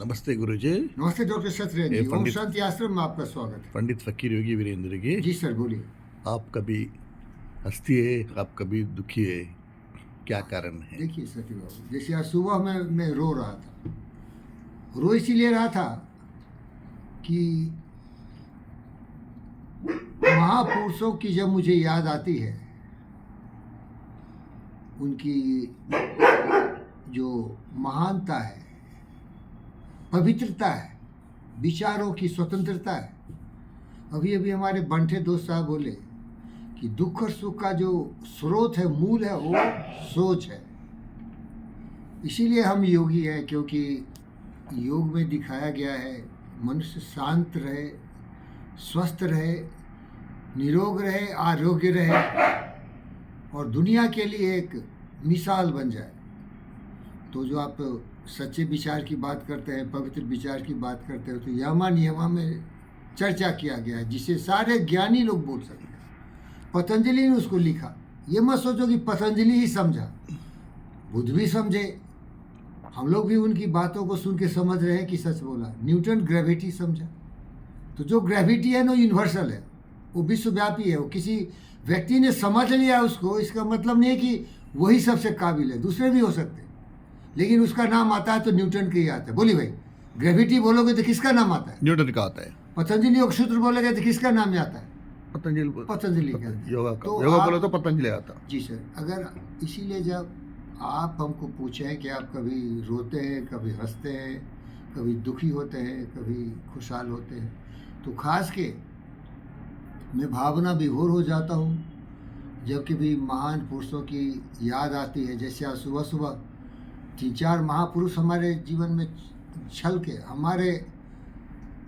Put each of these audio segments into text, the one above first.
नमस्ते गुरुजी। नमस्ते डॉक्टर सत्यनारायण जी। ओम पंडित शांति आश्रम में आपका स्वागत है। पंडित फकीर योगी वीरेंद्र जी। जी सर बोलिए। आप कभी हंसती है, आप कभी दुखी है, क्या कारण है? देखिए सती बाबू, जैसे आज सुबह में मैं रो रहा था। रो इसीलिए रहा था कि महापुरुषों की जब मुझे याद आती है, उनकी जो महानता है, पवित्रता है, विचारों की स्वतंत्रता है। अभी अभी हमारे बंठे दोस्त साहब बोले कि दुख और सुख का जो स्रोत है, मूल है, वो सोच है। इसीलिए हम योगी हैं, क्योंकि योग में दिखाया गया है मनुष्य शांत रहे, स्वस्थ रहे, निरोग रहे, आरोग्य रहे और दुनिया के लिए एक मिसाल बन जाए। तो जो आप सच्चे विचार की बात करते हैं, पवित्र विचार की बात करते हो, तो यमा नियमा में चर्चा किया गया है, जिसे सारे ज्ञानी लोग बोल सकते हैं। पतंजलि ने उसको लिखा। ये मत सोचो कि पतंजलि ही समझा, बुद्ध भी समझे, हम लोग भी उनकी बातों को सुन के समझ रहे हैं कि सच बोला। न्यूटन ग्रेविटी समझा। तो जो ग्रेविटी है ना, यूनिवर्सल है, वो विश्वव्यापी है। वो किसी व्यक्ति ने समझ लिया उसको, इसका मतलब नहीं है कि वही सबसे काबिल है, दूसरे भी हो सकते हैं, लेकिन उसका नाम आता है तो न्यूटन का ही आता है। बोली भाई, ग्रेविटी बोलोगे तो किसका नाम आता है? न्यूटन का आता है। पतंजलि योग सूत्र बोलोगे तो किसका नाम आता है? पतंजलि का। योगा तो योगा बोलो तो पतंजलि आता। जी सर। अगर इसीलिए जब आप हमको पूछें कि आप कभी रोते हैं, कभी हंसते हैं, कभी दुखी होते हैं, कभी खुशहाल होते हैं, तो खास के मैं भावना विभोर हो जाता हूँ जब कभी महान पुरुषों की याद आती है। जैसे आज सुबह सुबह 3-4 महापुरुष हमारे जीवन में छल के, हमारे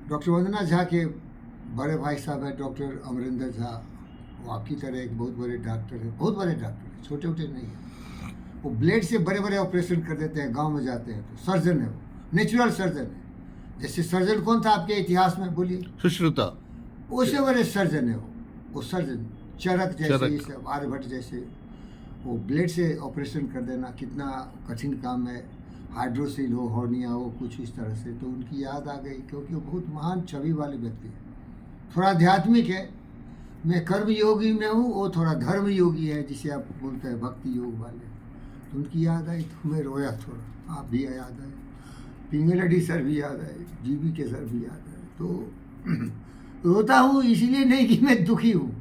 डॉक्टर वंदना झा के बड़े भाई साहब हैं डॉक्टर अमरिंदर झा। वो आपकी तरह एक बहुत बड़े डॉक्टर हैं, बहुत बड़े डॉक्टर हैं, छोटे छोटे नहीं हैं। वो ब्लेड से बड़े बड़े ऑपरेशन कर देते हैं, गांव में जाते हैं तो सर्जन है, वो नेचुरल सर्जन है। जैसे सर्जन कौन था आपके इतिहास में, बोलिए? सुश्रुता। उससे बड़े सर्जन है वो सर्जन चरक जैसे, आर्यभट्ट जैसे। वो ब्लेड से ऑपरेशन कर देना कितना कठिन काम है। हाइड्रोसिल हो, हॉर्निया हो, कुछ इस तरह से। तो उनकी याद आ गई, क्योंकि वो बहुत महान छवि वाले व्यक्ति है। थोड़ा आध्यात्मिक है। मैं कर्म योगी में हूँ, वो थोड़ा धर्म योगी है, जिसे आप बोलते हैं भक्ति योग वाले। तो उनकी याद आई तो मैं रोया थोड़ा। आप भी याद आए, पिंगलडी सर भी याद आए, जीवी के सर भी याद आए। तो रोता हूँ इसलिए नहीं कि मैं दुखी हूँ,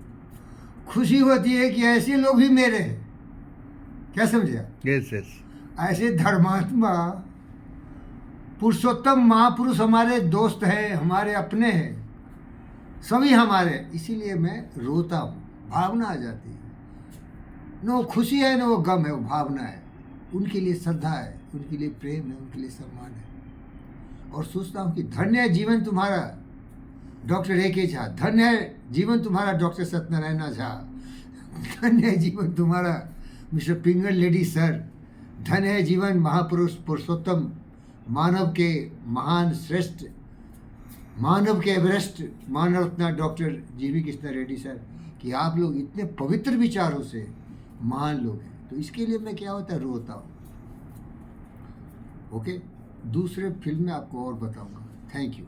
खुशी होती है कि ऐसे लोग भी मेरे हैं। क्या समझे आप? Yes yes. ऐसे धर्मात्मा पुरुषोत्तम महापुरुष हमारे दोस्त हैं, हमारे अपने हैं, सभी हमारे। इसीलिए मैं रोता हूँ, भावना आ जाती है। न वो खुशी है न वो गम है, वो भावना है। उनके लिए श्रद्धा है, उनके लिए प्रेम है, उनके लिए सम्मान है। और सोचता हूँ कि धन्य है जीवन तुम्हारा डॉक्टर ए.के. झा, धन्य है जीवन तुम्हारा डॉक्टर सत्यनारायण झा, धन्य है जीवन तुम्हारा मिस्टर पिंगल लेडी सर, धन्य है जीवन महापुरुष पुरुषोत्तम, मानव के महान श्रेष्ठ, मानव के एवरेस्ट, मानव रत्ना डॉक्टर जीवी कृष्ण रेड्डी सर, कि आप लोग इतने पवित्र विचारों से महान लोग हैं। तो इसके लिए मैं क्या होता है, रोता हूँ। ओके, दूसरे फिल्म में आपको और बताऊंगा। Thank you.